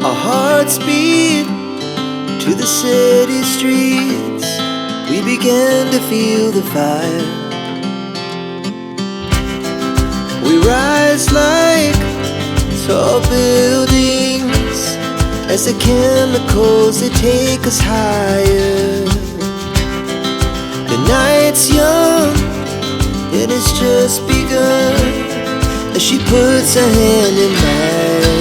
Our hearts beat to the city streets. We began to feel the fire. We rise like tall buildings as the chemicals, they take us higher. The night's young and it's just begun as she puts her hand in mine.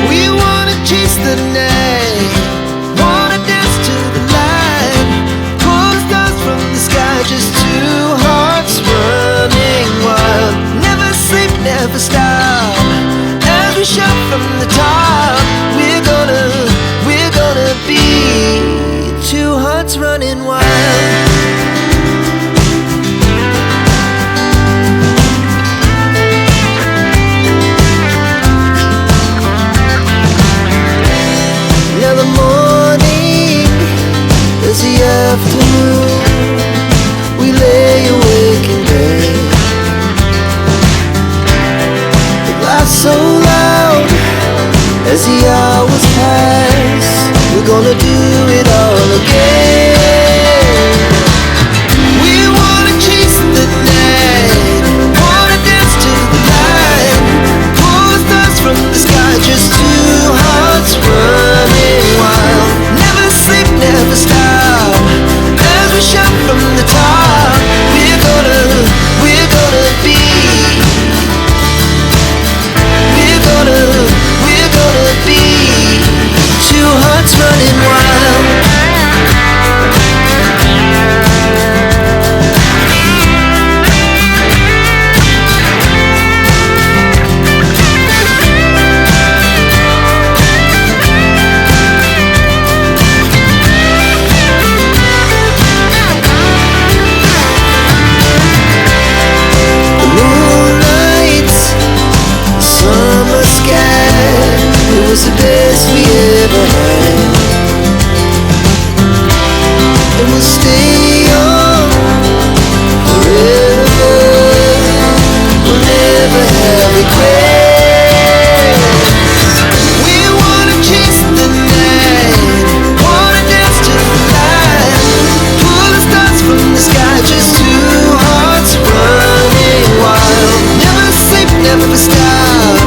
We wanna chase the night, wanna dance to the light, pull stars from the sky, just two hearts running wild. Never sleep, never stop, as we shout from the top. We're gonna be two hearts running wild. Now the morning is the afternoon. We lay awake in bed. The glass so loud as the hours pass. We're gonna do it all again. We wanna chase the night, wanna dance to the light, pull stars from the sky, just two hearts running wild. Never sleep, never stop, as we shout from the top. We're gonna be, we're gonna be two hearts running wild. The moonlight, summer sky, it was the best we ever had. And we'll stay on forever. We'll never have regrets. We wanna chase the night, wanna dance to the light, pull the stars from the sky, just two hearts running wild. Never sleep, never stop,